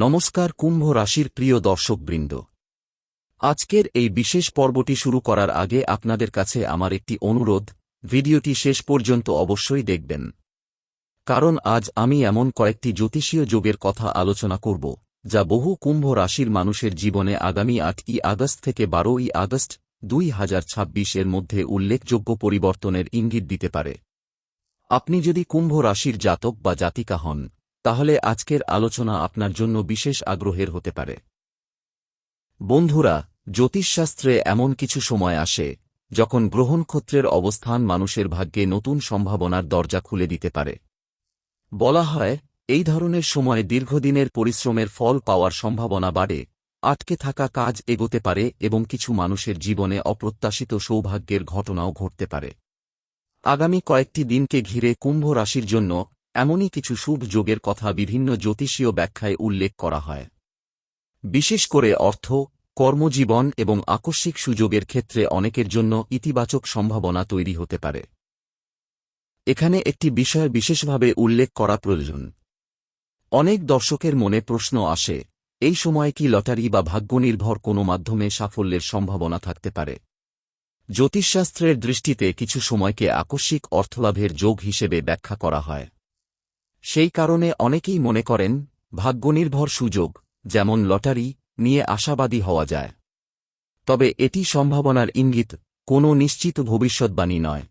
নমস্কার কুম্ভ রাশির প্রিয় দর্শকবৃন্দ। আজকের এই বিশেষ পর্বটি শুরু করার আগে আপনাদের কাছে আমার একটি অনুরোধ, ভিডিওটি শেষ পর্যন্ত অবশ্যই দেখবেন। কারণ আজ আমি এমন কয়েকটি জ্যোতিষীয় যোগের কথা আলোচনা করব, যা বহু কুম্ভ রাশির মানুষের জীবনে আগামী 8ই আগস্ট থেকে 12ই আগস্ট 2026 এর মধ্যে উল্লেখযোগ্য পরিবর্তনের ইঙ্গিত দিতে পারে। আপনি যদি কুম্ভ রাশির জাতক বা জাতিকা হন, তাহলে আজকের আলোচনা আপনার জন্য বিশেষ আগ্রহের হতে পারে। বন্ধুরা, জ্যোতিষশাস্ত্রে এমন কিছু সময় আসে যখন গ্রহ নক্ষত্রের অবস্থান মানুষের ভাগ্যে নতুন সম্ভাবনার দরজা খুলে দিতে পারে। বলা হয়, এই ধরনের সময় দীর্ঘদিনের পরিশ্রমের ফল পাওয়ার সম্ভাবনা বাড়ে, আটকে থাকা কাজ এগোতে পারে এবং কিছু মানুষের জীবনে অপ্রত্যাশিত সৌভাগ্যের ঘটনাও ঘটতে পারে। আগামী কয়েকটি দিনকে ঘিরে কুম্ভ রাশির জন্য এমনই কিছু শুভ যোগের কথা বিভিন্ন জ্যোতিষীয় ব্যাখ্যায় উল্লেখ করা হয়। বিশেষ করে অর্থ, কর্মজীবন এবং আকস্মিক সুযোগের ক্ষেত্রে অনেকের জন্য ইতিবাচক সম্ভাবনা তৈরি হতে পারে। এখানে একটি বিষয় বিশেষভাবে উল্লেখ করা প্রয়োজন। অনেক দর্শকের মনে প্রশ্ন আসে, এই সময় কি লটারি বা ভাগ্যনির্ভর কোনো মাধ্যমে সাফল্যের সম্ভাবনা থাকতে পারে? জ্যোতিষশাস্ত্রের দৃষ্টিতে কিছু সময়কে আকস্মিক অর্থলাভের যোগ হিসেবে ব্যাখ্যা করা হয়। সেই কারণে অনেকেই মনে করেন, ভাগ্যনির্ভর সুযোগ, যেমন লটারি, নিয়ে আশাবাদী হওয়া যায়। তবে এটি সম্ভাবনার ইঙ্গিত, কোনো নিশ্চিত ভবিষ্যদ্বাণী নয়।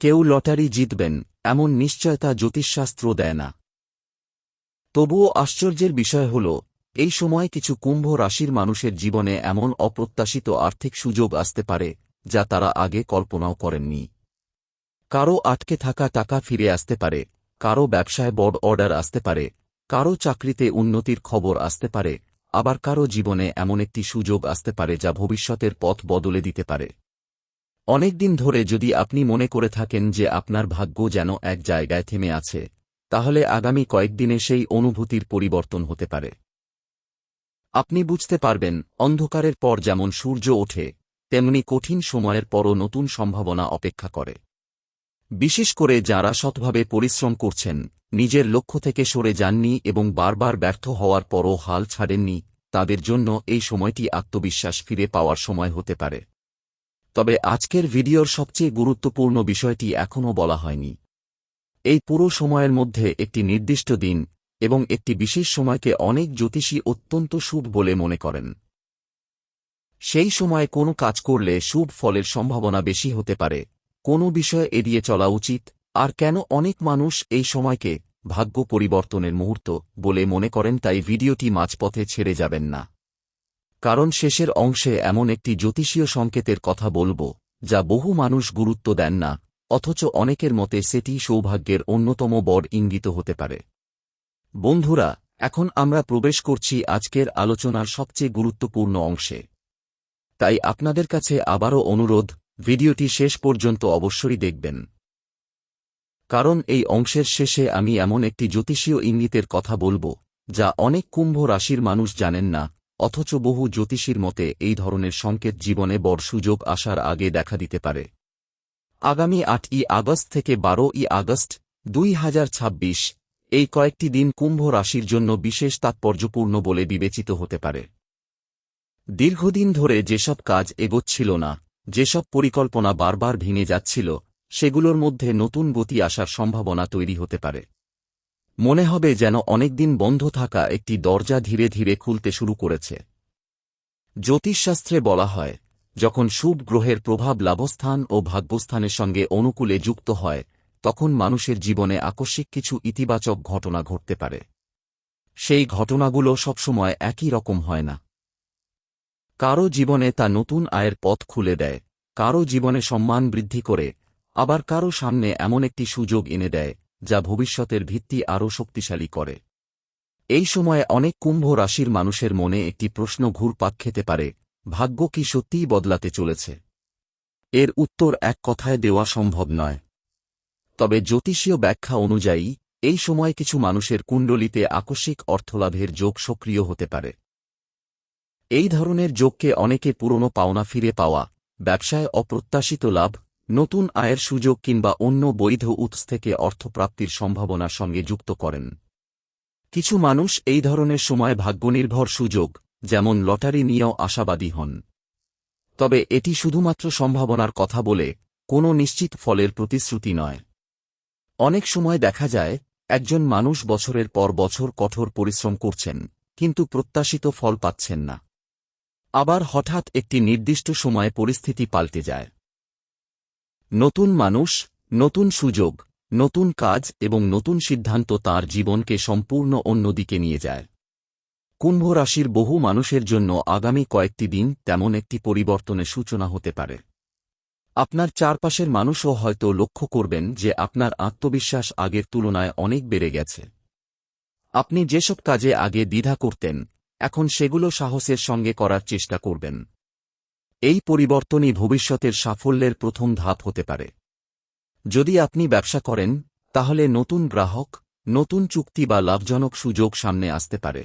কেউ লটারি জিতবেন, এমন নিশ্চয়তা জ্যোতিষশাস্ত্র দেয় না। তবুও আশ্চর্যের বিষয় হল, এই সময় কিছু কুম্ভ রাশির মানুষের জীবনে এমন অপ্রত্যাশিত আর্থিক সুযোগ আসতে পারে, যা তারা আগে কল্পনাও করেননি। কারও আটকে থাকা টাকা ফিরে আসতে পারে, কারও ব্যবসায় বড় অর্ডার আসতে পারে, কারও চাকরিতে উন্নতির খবর আসতে পারে, আবার কারও জীবনে এমন একটি সুযোগ আসতে পারে যা ভবিষ্যতের পথ বদলে দিতে পারে। অনেকদিন ধরে যদি আপনি মনে করে থাকেন যে আপনার ভাগ্য যেন এক জায়গায় থেমে আছে, তাহলে আগামী কয়েকদিনে সেই অনুভূতির পরিবর্তন হতে পারে। আপনি বুঝতে পারবেন, অন্ধকারের পর যেমন সূর্য ওঠে, তেমনি কঠিন সময়ের পরও নতুন সম্ভাবনা অপেক্ষা করে। বিশেষ করে যাঁরা সৎভাবে পরিশ্রম করছেন, নিজের লক্ষ্য থেকে সরে যাননি এবং বারবার ব্যর্থ হওয়ার পরও হাল ছাড়েননি, তাদের জন্য এই সময়টি আত্মবিশ্বাস ফিরে পাওয়ার সময় হতে পারে। তবে আজকের ভিডিওর সবচেয়ে গুরুত্বপূর্ণ বিষয়টি এখনও বলা হয়নি। এই পুরো সময়ের মধ্যে একটি নির্দিষ্ট দিন এবং একটি বিশেষ সময়কে অনেক জ্যোতিষী অত্যন্ত শুভ বলে মনে করেন। সেই সময় কোনো কাজ করলে শুভ ফলের সম্ভাবনা বেশি হতে পারে, কোনো বিষয় এড়িয়ে চলা উচিত, আর কেন অনেক মানুষ এই সময়কে ভাগ্য পরিবর্তনের মুহূর্ত বলে মনে করেন, তাই ভিডিওটি মাঝপথে ছেড়ে যাবেন না। কারণ শেষের অংশে এমন একটি জ্যোতিষীয় সংকেতের কথা বলব, যা বহু মানুষ গুরুত্ব দেন না, অথচ অনেকের মতে সেটি সৌভাগ্যের অন্যতম বড় ইঙ্গিত হতে পারে। বন্ধুরা, এখন আমরা প্রবেশ করছি আজকের আলোচনার সবচেয়ে গুরুত্বপূর্ণ অংশে। তাই আপনাদের কাছে আবারও অনুরোধ, ভিডিওটি শেষ পর্যন্ত অবশ্যই দেখবেন। কারণ এই অংশের শেষে আমি এমন একটি জ্যোতিষীয় ইঙ্গিতের কথা বলবো, যা অনেক কুম্ভ রাশির মানুষ জানেন না, অথচ বহু জ্যোতিষীর মতে এই ধরনের সংকেত জীবনে বড় সুযোগ আসার আগে দেখা দিতে পারে। আগামী 8ই আগস্ট থেকে 12ই আগস্ট 2026 এই কয়েকটি দিন কুম্ভ রাশির জন্য বিশেষ তাৎপর্যপূর্ণ বলে বিবেচিত হতে পারে। দীর্ঘদিন ধরে যেসব কাজ এগোচ্ছিল না, যেসব পরিকল্পনা বারবার ভেঙে যাচ্ছিল, সেগুলোর মধ্যে নতুন গতি আসার সম্ভাবনা তৈরি হতে পারে। মনে হবে যেন অনেকদিন বন্ধ থাকা একটি দরজা ধীরে ধীরে খুলতে শুরু করেছে। জ্যোতিষশাস্ত্রে বলা হয়, যখন শুভ গ্রহের প্রভাব লাভস্থান ও ভাগ্যস্থানের সঙ্গে অনুকূলে যুক্ত হয়, তখন মানুষের জীবনে আকস্মিক কিছু ইতিবাচক ঘটনা ঘটতে পারে। সেই ঘটনাগুলো সবসময় একই রকম হয় না। কারও জীবনে তা নতুন আয়ের পথ খুলে দেয়, কারও জীবনে সম্মান বৃদ্ধি করে, আবার কারও সামনে এমন একটি সুযোগ এনে দেয়, যা ভবিষ্যতের ভিত্তি আরও শক্তিশালী করে। এই সময়ে অনেক কুম্ভ রাশির মানুষের মনে একটি প্রশ্ন ঘুরপাক খেতে পারে, ভাগ্য কি সত্যিই বদলাতে চলেছে? এর উত্তর এক কথায় দেওয়া সম্ভব নয়। তবে জ্যোতিষীয় ব্যাখ্যা অনুযায়ী, এই সময় কিছু মানুষের কুণ্ডলিতে আকস্মিক অর্থলাভের যোগ সক্রিয় হতে পারে। এই ধরনের যোগকে অনেকে পুরনো পাওনা ফিরে পাওয়া, ব্যবসায় অপ্রত্যাশিত লাভ, নতুন আয়ের সুযোগ কিংবা অন্য বৈধ উৎস থেকে অর্থপ্রাপ্তির সম্ভাবনার সঙ্গে যুক্ত করেন। কিছু মানুষ এই ধরনের সময় ভাগ্যনির্ভর সুযোগ, যেমন লটারি নিয়েও আশাবাদী হন। তবে এটি শুধুমাত্র সম্ভাবনার কথা বলে, কোনো নিশ্চিত ফলের প্রতিশ্রুতি নয়। অনেক সময় দেখা যায়, একজন মানুষ বছরের পর বছর কঠোর পরিশ্রম করছেন, কিন্তু প্রত্যাশিত ফল পাচ্ছেন না। আবার হঠাৎ একটি নির্দিষ্ট সময়ে পরিস্থিতি পাল্টে যায়। নতুন মানুষ, নতুন সুযোগ, নতুন কাজ এবং নতুন সিদ্ধান্ত তাঁর জীবনকে সম্পূর্ণ অন্যদিকে নিয়ে যায়। কুম্ভ রাশির বহু মানুষের জন্য আগামী কয়েকটি দিন তেমন একটি পরিবর্তনের সূচনা হতে পারে। আপনার চারপাশের মানুষও হয়তো লক্ষ্য করবেন যে আপনার আত্মবিশ্বাস আগের তুলনায় অনেক বেড়ে গেছে। আপনি যেসব কাজে আগে দ্বিধা করতেন, এখন সেগুলো সাহসের সঙ্গে করার চেষ্টা করবেন। এই পরিবর্তনই ভবিষ্যতের সাফল্যের প্রথম ধাপ হতে পারে। যদি আপনি ব্যবসা করেন, তাহলে নতুন গ্রাহক, নতুন চুক্তি বা লাভজনক সুযোগ সামনে আসতে পারে।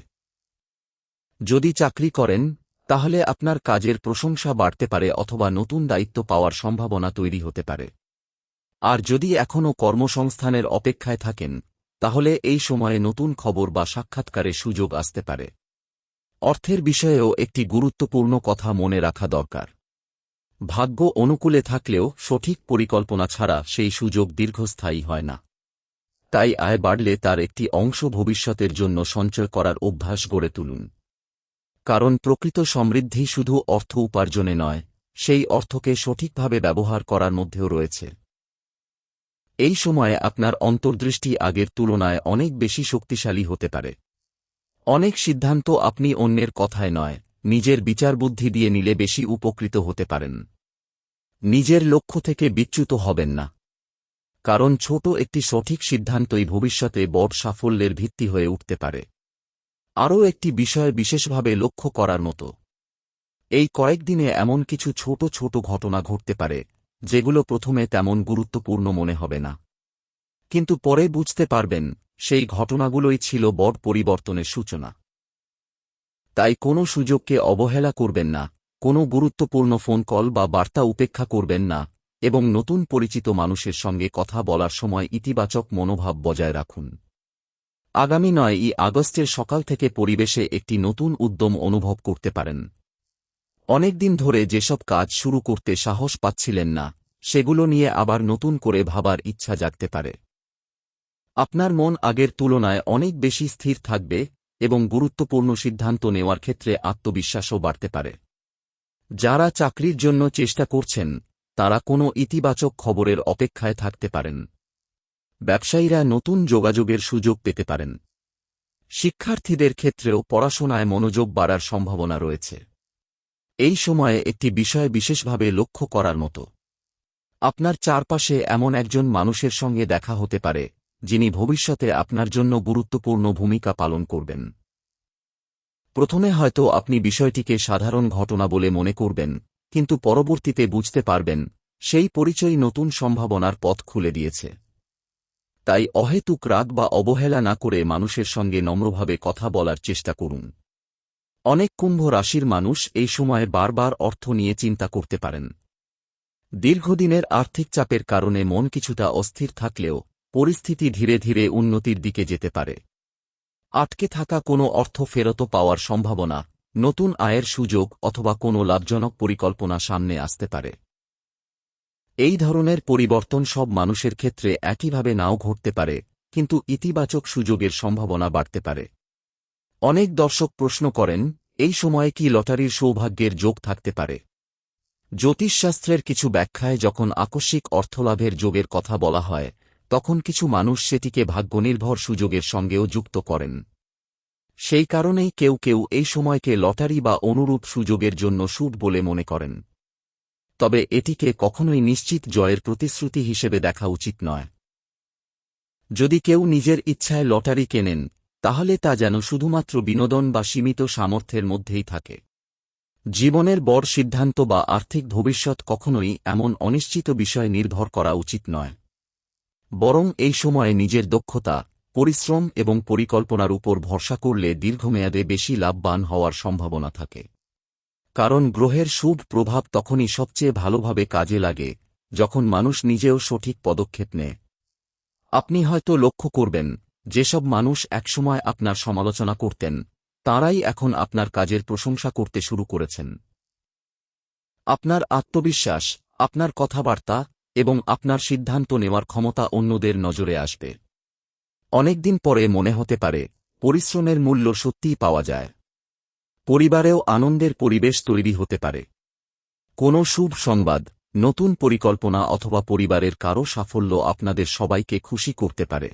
যদি চাকরি করেন, তাহলে আপনার কাজের প্রশংসা বাড়তে পারে অথবা নতুন দায়িত্ব পাওয়ার সম্ভাবনা তৈরি হতে পারে। আর যদি এখনও কর্মসংস্থানের অপেক্ষায় থাকেন, তাহলে এই সময়ে নতুন খবর বা সাক্ষাৎকারের সুযোগ আসতে পারে। অর্থের বিষয়েও একটি গুরুত্বপূর্ণ কথা মনে রাখা দরকার। ভাগ্য অনুকূলে থাকলেও সঠিক পরিকল্পনা ছাড়া সেই সুযোগ দীর্ঘস্থায়ী হয় না। তাই আয় বাড়লে তার একটি অংশ ভবিষ্যতের জন্য সঞ্চয় করার অভ্যাস গড়ে তুলুন। কারণ প্রকৃত সমৃদ্ধি শুধু অর্থ উপার্জনে নয়, সেই অর্থকে সঠিকভাবে ব্যবহার করার মধ্যেও রয়েছে। এই সময়ে আপনার অন্তর্দৃষ্টি আগের তুলনায় অনেক বেশি শক্তিশালী হতে পারে। অনেক সিদ্ধান্ত আপনি অন্যের কথায় নয়, নিজের বিচারবুদ্ধি দিয়ে নিলে বেশি উপকৃত হতে পারেন। নিজের লক্ষ্য থেকে বিচ্যুত হবেন না, কারণ ছোট একটি সঠিক সিদ্ধান্তই ভবিষ্যতে বড় সাফল্যের ভিত্তি হয়ে উঠতে পারে। আরও একটি বিষয় বিশেষভাবে লক্ষ্য করার মতো। এই কয়েকদিনে এমন কিছু ছোট ছোট ঘটনা ঘটতে পারে, যেগুলো প্রথমে তেমন গুরুত্বপূর্ণ মনে হবে না, কিন্তু পরে বুঝতে পারবেন সেই ঘটনাগুলোই ছিল বড় পরিবর্তনের সূচনা। তাই কোনো সুযোগকে অবহেলা করবেন না, কোনো গুরুত্বপূর্ণ ফোন কল বা বার্তা উপেক্ষা করবেন না, এবং নতুন পরিচিত মানুষের সঙ্গে কথা বলার সময় ইতিবাচক মনোভাব বজায় রাখুন। আগামী 9ই আগস্টের সকাল থেকে পরিবেশে একটি নতুন উদ্যম অনুভব করতে পারেন। অনেকদিন ধরে যেসব কাজ শুরু করতে সাহস পাচ্ছিলেন না, সেগুলো নিয়ে আবার নতুন করে ভাবার ইচ্ছা জাগতে পারে। আপনার মন আগের তুলনায় অনেক বেশি স্থির থাকবে এবং গুরুত্বপূর্ণ সিদ্ধান্ত নেওয়ার ক্ষেত্রে আত্মবিশ্বাসও বাড়তে পারে। যারা চাকরির জন্য চেষ্টা করছেন, তারা কোনো ইতিবাচক খবরের অপেক্ষায় থাকতে পারেন। ব্যবসায়ীরা নতুন যোগাযোগের সুযোগ পেতে পারেন। শিক্ষার্থীদের ক্ষেত্রেও পড়াশোনায় মনোযোগ বাড়ার সম্ভাবনা রয়েছে। এই সময়ে একটি বিষয় বিশেষভাবে লক্ষ্য করার মতো। আপনার চারপাশে এমন একজন মানুষের সঙ্গে দেখা হতে পারে, যিনি ভবিষ্যতে আপনার জন্য গুরুত্বপূর্ণ ভূমিকা পালন করবেন। প্রথমে হয়তো আপনি বিষয়টিকে সাধারণ ঘটনা বলে মনে করবেন, কিন্তু পরবর্তীতে বুঝতে পারবেন সেই পরিচয় নতুন সম্ভাবনার পথ খুলে দিয়েছে। তাই অহেতুক রাগ বা অবহেলা না করে মানুষের সঙ্গে নম্রভাবে কথা বলার চেষ্টা করুন। অনেক কুম্ভ রাশির মানুষ এই সময়ে বারবার অর্থ নিয়ে চিন্তা করতে পারেন। দীর্ঘদিনের আর্থিক চাপের কারণে মন কিছুটা অস্থির থাকলেও পরিস্থিতি ধীরে ধীরে উন্নতির দিকে যেতে পারে। আটকে থাকা কোনো অর্থ ফেরত পাওয়ার সম্ভাবনা, নতুন আয়ের সুযোগ অথবা কোনো লাভজনক পরিকল্পনা সামনে আসতে পারে। এই ধরনের পরিবর্তন সব মানুষের ক্ষেত্রে একইভাবে নাও ঘটতে পারে, কিন্তু ইতিবাচক সুযোগের সম্ভাবনা বাড়তে পারে। অনেক দর্শক প্রশ্ন করেন, এই সময়ে কি লটারির সৌভাগ্যের যোগ থাকতে পারে? জ্যোতিষশাস্ত্রের কিছু ব্যাখ্যায় যখন আকস্মিক অর্থলাভের যোগের কথা বলা হয়, তখন কিছু মানুষ সেটিকে ভাগ্যনির্ভর সুযোগের সঙ্গেও যুক্ত করেন। সেই কারণেই কেউ কেউ এই সময়কে লটারি বা অনুরূপ সুযোগের জন্য শুভ বলে মনে করেন। তবে এটিকে কখনোই নিশ্চিত জয়ের প্রতিশ্রুতি হিসেবে দেখা উচিত নয়। যদি কেউ নিজের ইচ্ছায় লটারি কেনেন, তাহলে তা যেন শুধুমাত্র বিনোদন বা সীমিত সামর্থ্যের মধ্যেই থাকে। জীবনের বড় সিদ্ধান্ত বা আর্থিক ভবিষ্যৎ কখনোই এমন অনিশ্চিত বিষয় নির্ভর করা উচিত নয়। বরং এই সময়ে নিজের দক্ষতা, পরিশ্রম এবং পরিকল্পনার উপর ভরসা করলে দীর্ঘমেয়াদে বেশি লাভবান হওয়ার সম্ভাবনা থাকে। কারণ গ্রহের শুভ প্রভাব তখনই সবচেয়ে ভালোভাবে কাজে লাগে, যখন মানুষ নিজেও সঠিক পদক্ষেপ নেয়। আপনি হয়তো লক্ষ্য করবেন, যেসব মানুষ একসময় আপনার সমালোচনা করতেন তাঁরাই এখন আপনার কাজের প্রশংসা করতে শুরু করেছেন। আপনার আত্মবিশ্বাস, আপনার কথাবার্তা এবং আপনার সিদ্ধান্ত নেওয়ার ক্ষমতা অন্যদের নজরে আসবে। অনেকদিন পরে মনে হতে পারে পরিশ্রমের মূল্য সত্যিই পাওয়া যায়। পরিবারেও আনন্দের পরিবেশ তৈরি হতে পারে। কোনো শুভ সংবাদ, নতুন পরিকল্পনা অথবা পরিবারের কারো সাফল্য আপনাদের সবাইকে খুশি করতে পারে।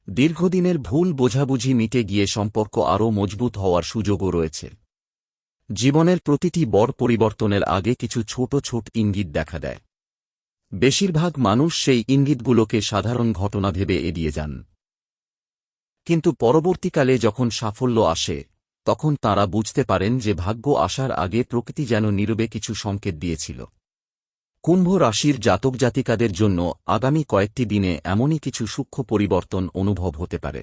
দীর্ঘদিনের ভুল বোঝাবুঝি মিটে গিয়ে সম্পর্ক আরও মজবুত হওয়ার সুযোগও রয়েছে। জীবনের প্রতিটি বড় পরিবর্তনের আগে কিছু ছোট ছোট ইঙ্গিত দেখা দেয়। বেশিরভাগ মানুষ সেই ইঙ্গিতগুলোকে সাধারণ ঘটনা ভেবে এড়িয়ে যান। কিন্তু পরবর্তীকালে যখন সাফল্য আসে তখন তাঁরা বুঝতে পারেন যে ভাগ্য আসার আগে প্রকৃতি যেন নীরবে কিছু সংকেত দিয়েছিল। কুম্ভ রাশির জাতক জাতিকাদের জন্য আগামী কয়েকটি দিনে এমনই কিছু সূক্ষ্ম পরিবর্তন অনুভব হতে পারে।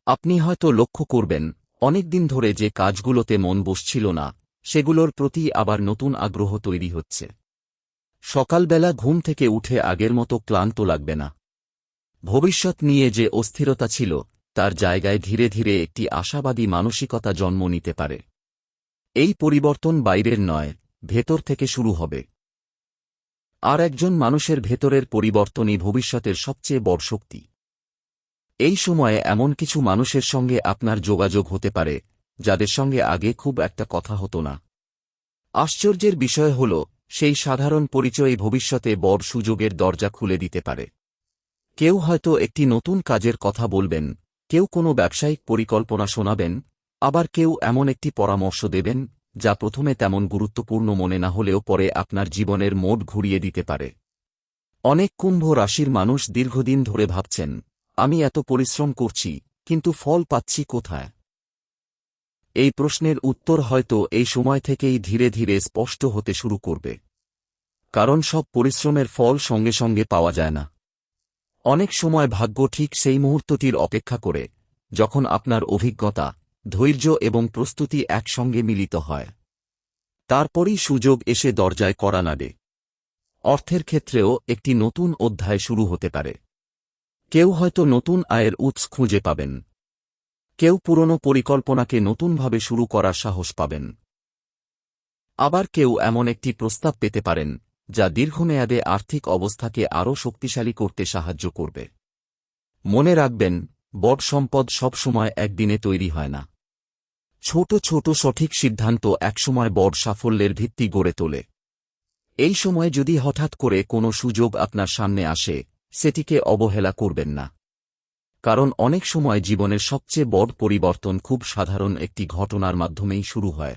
আপনি হয়তো লক্ষ্য করবেন অনেকদিন ধরে যে কাজগুলোতে মন বসছিল না সেগুলোর প্রতি আবার নতুন আগ্রহ তৈরি হচ্ছে। সকালবেলা ঘুম থেকে উঠে আগের মতো ক্লান্ত লাগবে না। ভবিষ্যৎ নিয়ে যে অস্থিরতা ছিল তার জায়গায় ধীরে ধীরে একটি আশাবাদী মানসিকতা জন্ম নিতে পারে। এই পরিবর্তন বাইরের নয়, ভেতর থেকে শুরু হবে। আর একজন মানুষের ভেতরের পরিবর্তনই ভবিষ্যতের সবচেয়ে বড় শক্তি। এই সময়ে এমন কিছু মানুষের সঙ্গে আপনার যোগাযোগ হতে পারে যাদের সঙ্গে আগে খুব একটা কথা হতো না। আশ্চর্যের বিষয় হল সেই সাধারণ পরিচয় ভবিষ্যতে বড় সুযোগের দরজা খুলে দিতে পারে। কেউ হয়তো একটি নতুন কাজের কথা বলবেন, কেউ কোনো ব্যবসায়িক পরিকল্পনা শোনাবেন, আবার কেউ এমন একটি পরামর্শ দেবেন যা প্রথমে তেমন গুরুত্বপূর্ণ মনে না হলেও পরে আপনার জীবনের মোড় ঘুরিয়ে দিতে পারে। অনেক কুম্ভ রাশির মানুষ দীর্ঘদিন ধরে ভাবছেন, আমি এত পরিশ্রম করছি কিন্তু ফল পাচ্ছি কোথায়? এই প্রশ্নের উত্তর হয়তো এই সময় থেকেই ধীরে ধীরে স্পষ্ট হতে শুরু করবে। কারণ সব পরিশ্রমের ফল সঙ্গে সঙ্গে পাওয়া যায় না। অনেক সময় ভাগ্য ঠিক সেই মুহূর্তটির অপেক্ষা করে যখন আপনার অভিজ্ঞতা, ধৈর্য এবং প্রস্তুতি একসঙ্গে মিলিত হয়। তারপরই সুযোগ এসে দরজায় কড়া নাড়ে। অর্থের ক্ষেত্রেও একটি নতুন অধ্যায় শুরু হতে পারে। কেউ হয়তো নতুন আয়ের উৎস খুঁজে পাবেন। কেউ পুরনো পরিকল্পনাকে নতুনভাবে শুরু করার সাহস পাবেন। আবার কেউ এমন একটি প্রস্তাব পেতে পারেন যা দীর্ঘমেয়াদে আর্থিক অবস্থাকে আরও শক্তিশালী করতে সাহায্য করবে। মনে রাখবেন, বড় সম্পদ সবসময় একদিনে তৈরি হয় না। ছোট ছোট সঠিক সিদ্ধান্ত একসময় বড় সাফল্যের ভিত্তি গড়ে তোলে। এই সময় যদি হঠাৎ করে কোনো সুযোগ আপনার সামনে আসে, সেটিকে অবহেলা করবেন না। কারণ অনেক সময় জীবনের সবচেয়ে বড় পরিবর্তন খুব সাধারণ একটি ঘটনার মাধ্যমেই শুরু হয়।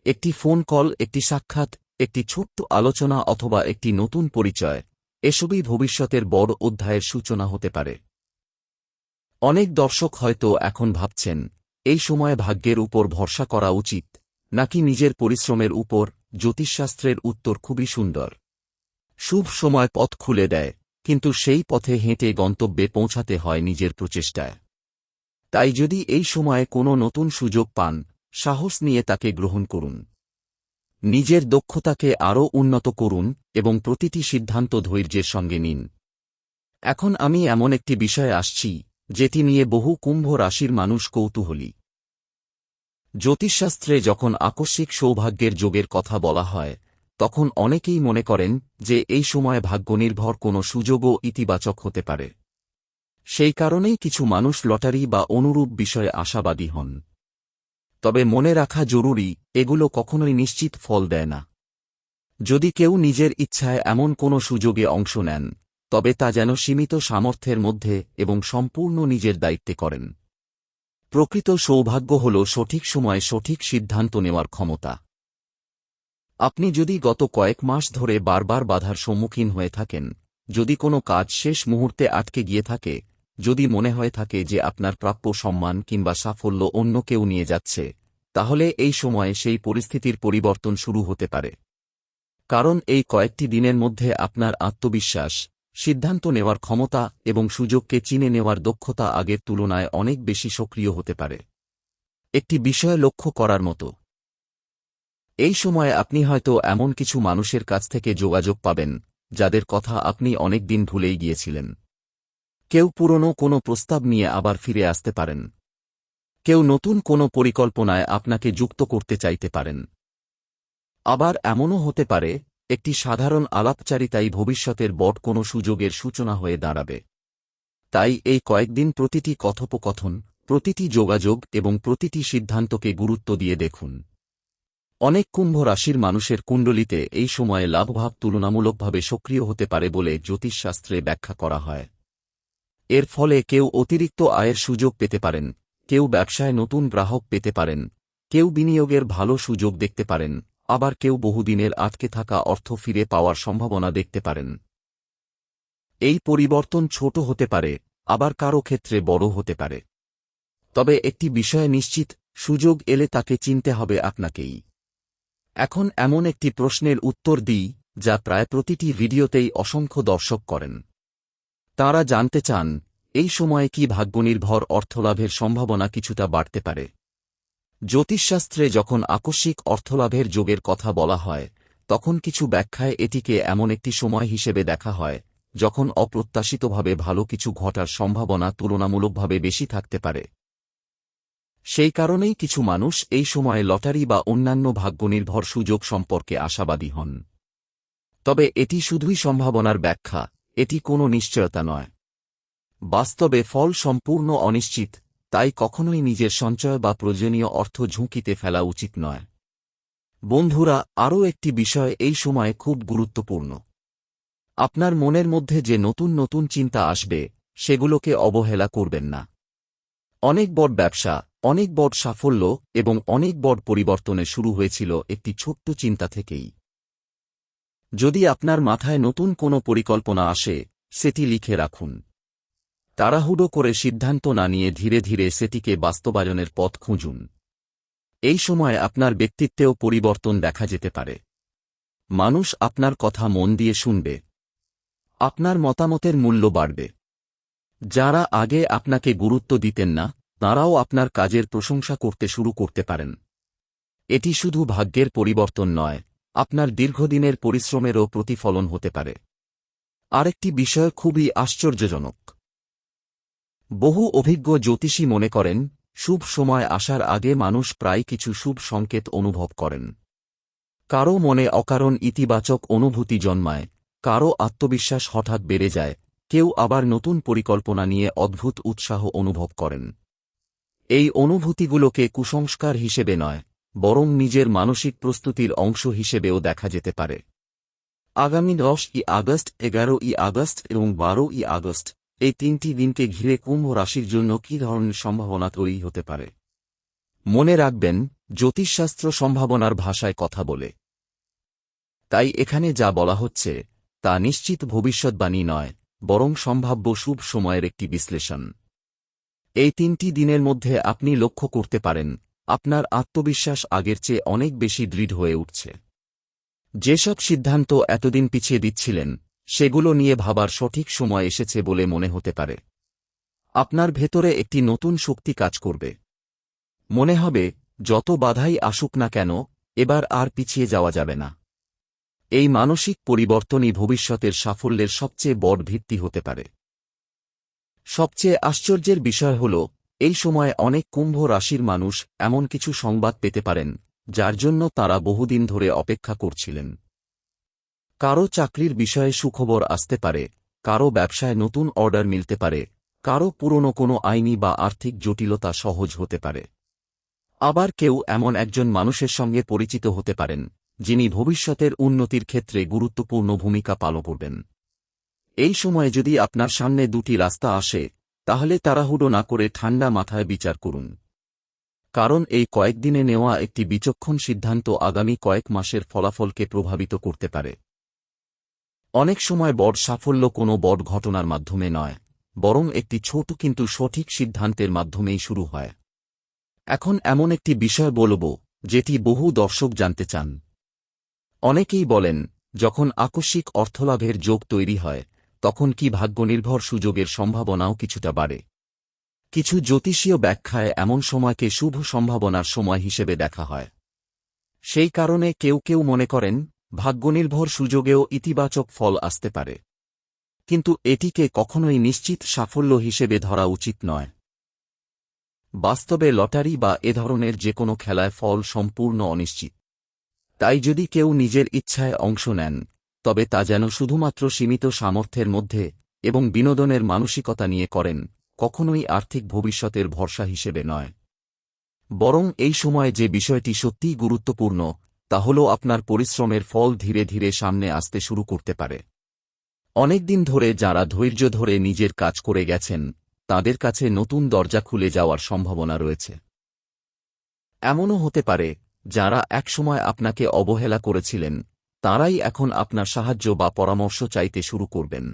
একটি ফোন কল, একটি সাক্ষাৎ, একটি ছোট্ট আলোচনা অথবা একটি নতুন পরিচয়, এসবই ভবিষ্যতের বড় অধ্যায়ের সূচনা হতে পারে। অনেক দর্শক হয়তো এখন ভাবছেন, এই সময়ে ভাগ্যের উপর ভরসা করা উচিত নাকি নিজের পরিশ্রমের উপর। জ্যোতিষশাস্ত্রের উত্তর খুবই সুন্দর। শুভ সময় পথ খুলে দেয়, কিন্তু সেই পথে হেঁটে গন্তব্যে পৌঁছাতে হয় নিজের প্রচেষ্টায়। তাই যদি এই সময়ে কোনো নতুন সুযোগ পান, সাহস নিয়ে তাকে গ্রহণ করুন। নিজের দক্ষতাকে আরও উন্নত করুন এবং প্রতিটি সিদ্ধান্ত ধৈর্যের সঙ্গে নিন। এখন আমি এমন একটি বিষয়ে আসছি যেটি নিয়ে বহু কুম্ভ রাশির মানুষ কৌতূহলী। জ্যোতিষশাস্ত্রে যখন আকস্মিক সৌভাগ্যের যোগের কথা বলা হয় তখন অনেকেই মনে করেন যে এই সময় ভাগ্যনির্ভর কোনো সুযোগও ইতিবাচক হতে পারে। সেই কারণেই কিছু মানুষ লটারি বা অনুরূপ বিষয়ে আশাবাদী হন। তবে মনে রাখা জরুরি, এগুলো কখনোই নিশ্চিত ফল দেয় না। যদি কেউ নিজের ইচ্ছায় এমন কোনো সুযোগে অংশ নেন, তবে তা যেন সীমিত সামর্থ্যের মধ্যে এবং সম্পূর্ণ নিজের দায়িত্বে করেন। প্রকৃত সৌভাগ্য হল সঠিক সময়ে সঠিক সিদ্ধান্ত নেওয়ার ক্ষমতা। আপনি যদি গত কয়েক মাস ধরে বারবার বাধার সম্মুখীন হয়ে থাকেন, যদি কোনো কাজ শেষ মুহূর্তে আটকে গিয়ে থাকে, যদি মনে হয়ে থাকে যে আপনার প্রাপ্য সম্মান কিংবা সাফল্য অন্য কেউ নিয়ে যাচ্ছে, তাহলে এই সময়ে সেই পরিস্থিতির পরিবর্তন শুরু হতে পারে। কারণ এই কয়েকটি দিনের মধ্যে আপনার আত্মবিশ্বাস, সিদ্ধান্ত নেওয়ার ক্ষমতা এবং সুযোগকে চিনে নেওয়ার দক্ষতা আগের তুলনায় অনেক বেশি সক্রিয় হতে পারে। একটি বিষয় লক্ষ্য করার মতো, এই সময়ে আপনি হয়তো এমন কিছু মানুষের কাছ থেকে যোগাযোগ পাবেন যাদের কথা আপনি অনেক দিন ভুলেই গিয়েছিলেন। কেউ পুরনো কোনো প্রস্তাব নিয়ে আবার ফিরে আসতে পারেন। কেউ নতুন কোনো পরিকল্পনায় আপনাকে যুক্ত করতে চাইতে পারেন। আবার এমনও হতে পারে একটি সাধারণ আলাপচারিতাই ভবিষ্যতের বড় কোনো সুযোগের সূচনা হয়ে দাঁড়াবে। তাই এই কয়েকদিন প্রতিটি কথোপকথন, প্রতিটি যোগাযোগ এবং প্রতিটি সিদ্ধান্তকে গুরুত্ব দিয়ে দেখুন। অনেক কুম্ভ রাশির মানুষের কুণ্ডলিতে এই সময়ে লাভভাব তুলনামূলকভাবে সক্রিয় হতে পারে বলে জ্যোতিষশাস্ত্রে ব্যাখ্যা করা হয়। এর ফলে কেউ অতিরিক্ত আয়ের সুযোগ পেতে পারেন, কেউ ব্যবসায় নতুন গ্রাহক পেতে পারেন, কেউ বিনিয়োগের ভালো সুযোগ দেখতে পারেন, আবার কেউ বহুদিনের আটকে থাকা অর্থ ফিরে পাওয়ার সম্ভাবনা দেখতে পারেন। এই পরিবর্তন ছোট হতে পারে, আবার কারও ক্ষেত্রে বড় হতে পারে। তবে একটি বিষয় নিশ্চিত, সুযোগ এলে তাকে চিনতে হবে আপনাকেই। এখন এমন একটি প্রশ্নের উত্তর দিই যা প্রায় প্রতিটি ভিডিওতেই অসংখ্য দর্শক করেন। তাঁরা জানতে চান, এই সময়ে কি ভাগ্যনির্ভর অর্থলাভের সম্ভাবনা কিছুটা বাড়তে পারে? জ্যোতিষশাস্ত্রে যখন আকস্মিক অর্থলাভের যোগের কথা বলা হয়, তখন কিছু ব্যাখ্যায় এটিকে এমন একটি সময় হিসেবে দেখা হয় যখন অপ্রত্যাশিতভাবে ভালো কিছু ঘটার সম্ভাবনা তুলনামূলকভাবে বেশি থাকতে পারে। সেই কারণেই কিছু মানুষ এই সময়ে লটারি বা অন্যান্য ভাগ্যনির্ভর সুযোগ সম্পর্কে আশাবাদী হন। তবে এটি শুধুই সম্ভাবনার ব্যাখ্যা, এটি কোনো নিশ্চয়তা নয়। বাস্তবে ফল সম্পূর্ণ অনিশ্চিত, তাই কখনোই নিজের সঞ্চয় বা প্রয়োজনীয় অর্থ ঝুঁকিতে ফেলা উচিত নয়। বন্ধুরা, আরও একটি বিষয় এই সময়ে খুব গুরুত্বপূর্ণ। আপনার মনের মধ্যে যে নতুন নতুন চিন্তা আসবে, সেগুলোকে অবহেলা করবেন না। অনেক বড় ব্যবসা, অনেক বড় সাফল্য এবং অনেক বড় পরিবর্তনে শুরু হয়েছিল একটি ছোট্ট চিন্তা থেকেই। যদি আপনার মাথায় নতুন কোনো পরিকল্পনা আসে, সেটি লিখে রাখুন। তাড়াহুড়ো করে সিদ্ধান্ত না নিয়ে ধীরে ধীরে সেটিকে বাস্তবায়নের পথ খুঁজুন। এই সময় আপনার ব্যক্তিত্বেও পরিবর্তন দেখা যেতে পারে। মানুষ আপনার কথা মন দিয়ে শুনবে। আপনার মতামতের মূল্য বাড়বে। যারা আগে আপনাকে গুরুত্ব দিতেন না, তাঁরাও আপনার কাজের প্রশংসা করতে শুরু করতে পারেন। এটি শুধু ভাগ্যের পরিবর্তন নয়, আপনার দীর্ঘদিনের পরিশ্রমেরও প্রতিফলন হতে পারে। আরেকটি বিষয় খুবই আশ্চর্যজনক। বহু অভিজ্ঞ জ্যোতিষী মনে করেন, শুভ সময় আসার আগে মানুষ প্রায় কিছু শুভ সংকেত অনুভব করেন। কারও মনে অকারণ ইতিবাচক অনুভূতি জন্মায়, কারও আত্মবিশ্বাস হঠাৎ বেড়ে যায়, কেউ আবার নতুন পরিকল্পনা নিয়ে অদ্ভুত উৎসাহ অনুভব করেন। এই অনুভূতিগুলোকে কুসংস্কার হিসেবে নয়, বরং নিজের মানসিক প্রস্তুতির অংশ হিসেবেও দেখা যেতে পারে। আগামী 10ই আগস্ট, 11ই আগস্ট এবং 12ই আগস্ট এই তিনটি দিনকে ঘিরে কুম্ভ রাশির জন্য কী ধরনের সম্ভাবনা তৈরি হতে পারে? মনে রাখবেন, জ্যোতিষশাস্ত্র সম্ভাবনার ভাষায় কথা বলে। তাই এখানে যা বলা হচ্ছে তা নিশ্চিত ভবিষ্যদ্বাণী নয়, বরং সম্ভাব্য শুভ সময়ের একটি বিশ্লেষণ। এই তিনটি দিনের মধ্যে আপনি লক্ষ্য করতে পারেন আপনার আত্মবিশ্বাস আগের চেয়ে অনেক বেশি দৃঢ় হয়ে উঠছে। যেসব সিদ্ধান্ত এতদিন পিছিয়ে দিচ্ছিলেন, সেগুলো নিয়ে ভাবার সঠিক সময় এসেছে বলে মনে হতে পারে। আপনার ভেতরে একটি নতুন শক্তি কাজ করবে। মনে হবে, যত বাধাই আসুক না কেন, এবার আর পিছিয়ে যাওয়া যাবে না। এই মানসিক পরিবর্তনই ভবিষ্যতের সাফল্যের সবচেয়ে বড় ভিত্তি হতে পারে। সবচেয়ে আশ্চর্যের বিষয় হল, এই সময়ে অনেক কুম্ভ রাশির মানুষ এমন কিছু সংবাদ পেতে পারেন যার জন্য তাঁরা বহুদিন ধরে অপেক্ষা করছিলেন। কারও চাকরির বিষয়ে সুখবর আসতে পারে, কারও ব্যবসায় নতুন অর্ডার মিলতে পারে, কারও পুরনো কোনো আইনি বা আর্থিক জটিলতা সহজ হতে পারে। আবার কেউ এমন একজন মানুষের সঙ্গে পরিচিত হতে পারেন যিনি ভবিষ্যতের উন্নতির ক্ষেত্রে গুরুত্বপূর্ণ ভূমিকা পালন করবেন। এই সময়ে যদি আপনার সামনে দুটি রাস্তা আসে, তাহলে তাড়াহুড়ো না করে ঠান্ডা মাথায় বিচার করুন। কারণ এই কয়েকদিনে নেওয়া একটি বিচক্ষণ সিদ্ধান্ত আগামী কয়েক মাসের ফলাফলকে প্রভাবিত করতে পারে। অনেক সময় বড় সাফল্য কোনো বড় ঘটনার মাধ্যমে নয়, বরং একটি ছোট কিন্তু সঠিক সিদ্ধান্তের মাধ্যমেই শুরু হয়। এখন এমন একটি বিষয় বলব যেটি বহু দর্শক জানতে চান। অনেকেই বলেন, যখন আকস্মিক অর্থলাভের যোগ তৈরি হয়, তখন কি ভাগ্যনির্ভর সুযোগের সম্ভাবনাও কিছুটা বাড়ে? কিছু জ্যোতিষীয় ব্যাখ্যায় এমন সময়কে শুভ সম্ভাবনার সময় হিসেবে দেখা হয়। সেই কারণে কেউ কেউ মনে করেন, ভাগ্যনির্ভর সুযোগেও ইতিবাচক ফল আসতে পারে। কিন্তু এটিকে কখনোই নিশ্চিত সাফল্য হিসেবে ধরা উচিত নয়। বাস্তবে লটারি বা এ ধরনের যে কোনো খেলায় ফল সম্পূর্ণ অনিশ্চিত। তাই যদি কেউ নিজের ইচ্ছায় অংশ নেন, তবে তা যেন শুধুমাত্র সীমিত সামর্থ্যের মধ্যে এবং বিনোদনের মানসিকতা নিয়ে করেন, কখনোই আর্থিক ভবিষ্যতের ভরসা হিসেবে নয়। বরং এই সময়ে যে বিষয়টি সত্যিই গুরুত্বপূর্ণ তা হল আপনার পরিশ্রমের ফল ধীরে ধীরে সামনে আসতে শুরু করতে পারে। অনেকদিন ধরে যাঁরা ধৈর্য ধরে নিজের কাজ করে গেছেন, তাদের কাছে নতুন দরজা খুলে যাওয়ার সম্ভাবনা রয়েছে। এমনও হতে পারে যাঁরা একসময় আপনাকে অবহেলা করেছিলেন, তাঁরাই এখন আপনার সাহায্য বা পরামর্শ চাইতে শুরু করবেন।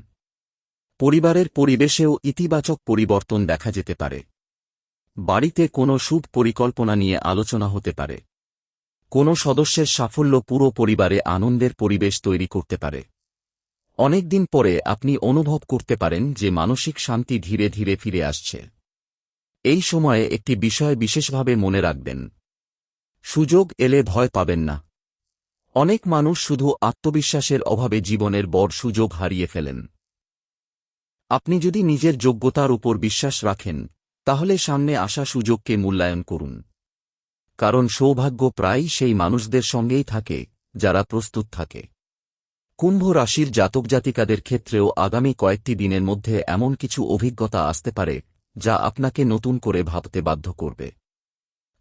পরিবারের পরিবেশেও ইতিবাচক পরিবর্তন দেখা যেতে পারে। বাড়িতে কোনো শুভ পরিকল্পনা নিয়ে আলোচনা হতে পারে। কোনো সদস্যের সাফল্য পুরো পরিবারে আনন্দের পরিবেশ তৈরি করতে পারে। অনেকদিন পরে আপনি অনুভব করতে পারেন যে মানসিক শান্তি ধীরে ধীরে ফিরে আসছে। এই সময়ে একটি বিষয় বিশেষভাবে মনে রাখবেন: সুযোগ এলে ভয় পাবেন না। অনেক মানুষ শুধু আত্মবিশ্বাসের অভাবে জীবনের বড় সুযোগ হারিয়ে ফেলেন। আপনি যদি নিজের যোগ্যতার উপর বিশ্বাস রাখেন, তাহলে সামনে আসা সুযোগকে মূল্যায়ন করুন। কারণ সৌভাগ্য প্রায়ই সেই মানুষদের সঙ্গেই থাকে যারা প্রস্তুত থাকে। কুম্ভ রাশির জাতক জাতিকাদের ক্ষেত্রেও আগামী কয়েকটি দিনের মধ্যে এমন কিছু অভিজ্ঞতা আসতে পারে যা আপনাকে নতুন করে ভাবতে বাধ্য করবে।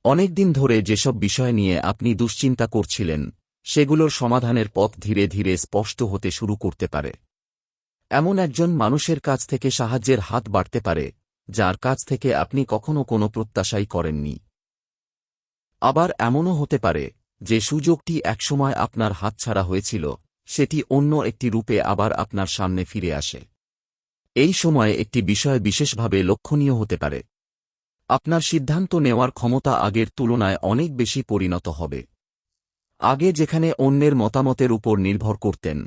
অনেকদিন ধরে যেসব বিষয় নিয়ে আপনি দুশ্চিন্তা করছিলেন, সেগুলোর সমাধানের পথ ধীরে ধীরে স্পষ্ট হতে শুরু করতে পারে। এমন একজন মানুষের কাছ থেকে সাহায্যের হাত বাড়তে পারে যার কাছ থেকে আপনি কখনো কোনো প্রত্যাশাই করেননি। আবার এমনও হতে পারে যে সুযোগটি একসময় আপনার হাতছাড়া হয়েছিল, সেটি অন্য একটি রূপে আবার আপনার সামনে ফিরে আসে। এই সময়ে একটি বিষয় বিশেষভাবে লক্ষণীয় হতে পারে: আপনার সিদ্ধান্ত নেওয়ার ক্ষমতা আগের তুলনায় অনেক বেশি পরিণত হবে। আগে যেখানে অন্যের মতামতের উপর নির্ভর করতেন,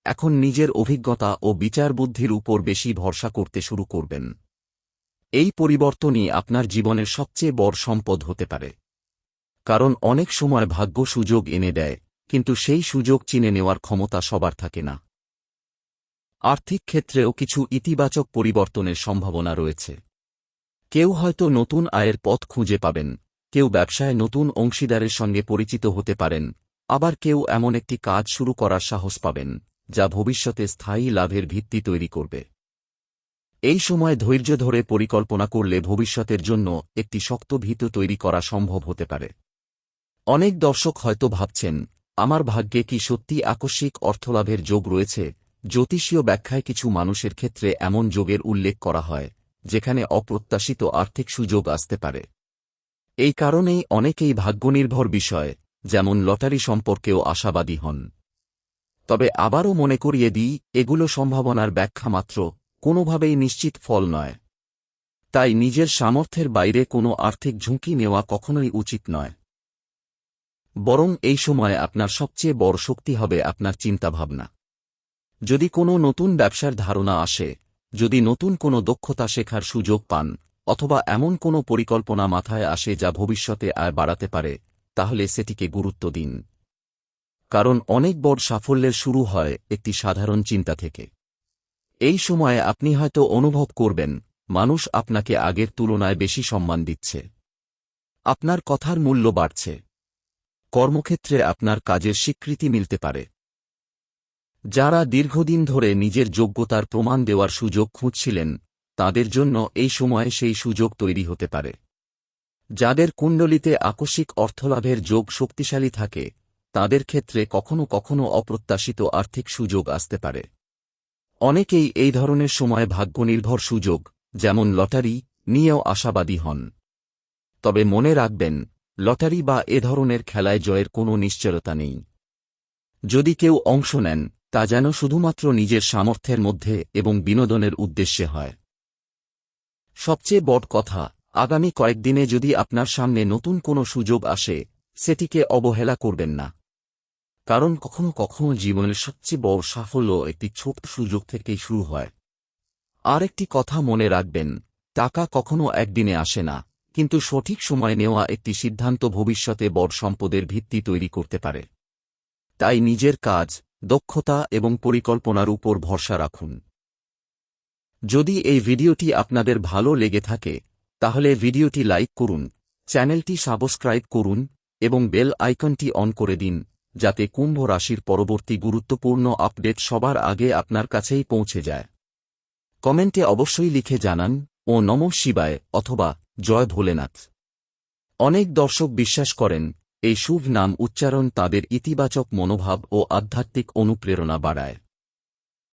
এখন নিজের অভিজ্ঞতা ও বিচারবুদ্ধির উপর বেশি ভরসা করতে শুরু করবেন। এই পরিবর্তনই আপনার জীবনের সবচেয়ে বড় সম্পদ হতে পারে। কারণ অনেক সময় ভাগ্য সুযোগ এনে দেয়, কিন্তু সেই সুযোগ চিনে নেওয়ার ক্ষমতা সবার থাকে না। আর্থিক ক্ষেত্রেও কিছু ইতিবাচক পরিবর্তনের সম্ভাবনা রয়েছে। কেউ হয়তো নতুন আয়ের পথ খুঁজে পাবেন, কেউ ব্যবসায় নতুন অংশীদারের সঙ্গে পরিচিত হতে পারেন, আবার কেউ এমন একটি কাজ শুরু করার সাহস পাবেন যা ভবিষ্যতে স্থায়ী লাভের ভিত্তি তৈরি করবে। এই সময় ধৈর্য ধরে পরিকল্পনা করলে ভবিষ্যতের জন্য একটি শক্ত ভিত তৈরি করা সম্ভব হতে পারে। অনেক দর্শক হয়তো ভাবছেন, আমার ভাগ্যে কি সত্যি আকস্মিক অর্থলাভের যোগ রয়েছে? জ্যোতিষীয় ব্যাখ্যায় কিছু মানুষের ক্ষেত্রে এমন যোগের উল্লেখ করা হয় যেখানে অপ্রত্যাশিত আর্থিক সুযোগ আসতে পারে। এই কারণেই অনেকেই ভাগ্যনির্ভর বিষয় যেমন লটারি সম্পর্কেও আশাবাদী হন। তবে আবারও মনে করিয়ে দিই, এগুলো সম্ভাবনার ব্যাখ্যা মাত্র, কোনোভাবেই নিশ্চিত ফল নয়। তাই নিজের সামর্থ্যের বাইরে কোনো আর্থিক ঝুঁকি নেওয়া কখনোই উচিত নয়। বরং এই সময়ে আপনার সবচেয়ে বড় শক্তি হবে আপনার চিন্তাভাবনা। যদি কোনো নতুন ব্যবসার ধারণা আসে, যদি নতুন কোনো দক্ষতা শেখার সুযোগ পান, অথবা এমন কোনো পরিকল্পনা মাথায় আসে যা ভবিষ্যতে আয় বাড়াতে পারে, তাহলে সেটিকে গুরুত্ব দিন। কারণ অনেক বড় সাফল্যের শুরু হয় একটি সাধারণ চিন্তা থেকে। এই সময়ে আপনি হয়তো অনুভব করবেন মানুষ আপনাকে আগের তুলনায় বেশি সম্মান দিচ্ছে। আপনার কথার মূল্য বাড়ছে। কর্মক্ষেত্রে আপনার কাজের স্বীকৃতি মিলতে পারে। যারা দীর্ঘদিন ধরে নিজের যোগ্যতার প্রমাণ দেওয়ার সুযোগ খুঁজছিলেন, তাদের জন্য এই সময়ে সেই সুযোগ তৈরি হতে পারে। যাদের কুণ্ডলিতে আকস্মিক অর্থলাভের যোগ শক্তিশালী থাকে, তাদের ক্ষেত্রে কখনো কখনো অপ্রত্যাশিত আর্থিক সুযোগ আসতে পারে। অনেকেই এই ধরনের সময় ভাগ্যনির্ভর সুযোগ, যেমন লটারি, নিয়েও আশাবাদী হন। তবে মনে রাখবেন, লটারি বা এ ধরনের খেলায় জয়ের কোনো নিশ্চয়তা নেই। যদি কেউ অংশ নেন, তা যেন শুধুমাত্র নিজের সামর্থ্যের মধ্যে এবং বিনোদনের উদ্দেশ্যে হয়। সবচেয়ে বড় কথা, আগামী কয়েকদিনে যদি আপনার সামনে নতুন কোনো সুযোগ আসে, সেটিকে অবহেলা করবেন না। কারণ কখনো কখনো জীবনের সবচেয়ে বড় সাফল্য একটি ছোট সুযোগ থেকেই শুরু হয়। আর একটি কথা মনে রাখবেন, টাকা কখনো একদিনে আসে না, কিন্তু সঠিক সময় নেওয়া একটি সিদ্ধান্ত ভবিষ্যতে বড় সম্পদের ভিত্তি তৈরি করতে পারে। তাই নিজের কাজ, দক্ষতা এবং পরিকল্পনার উপর ভরসা রাখুন। যদি এই ভিডিওটি আপনাদের ভালো লেগে থাকে তাহলে ভিডিওটি লাইক করুন, চ্যানেলটি সাবস্ক্রাইব করুন এবং বেল আইকনটি অন করে দিন যাতে কুম্ভ রাশির পরবর্তী গুরুত্বপূর্ণ আপডেট সবার আগে আপনার কাছেই পৌঁছে যায়। কমেন্টে অবশ্যই লিখে জানান ও নমঃ শিবায় অথবা জয় ভোলেনাথ। অনেক দর্শক বিশ্বাস করেন এই শুভ নাম উচ্চারণ তাদের ইতিবাচক মনোভাব ও আধ্যাত্মিক অনুপ্রেরণা বাড়ায়।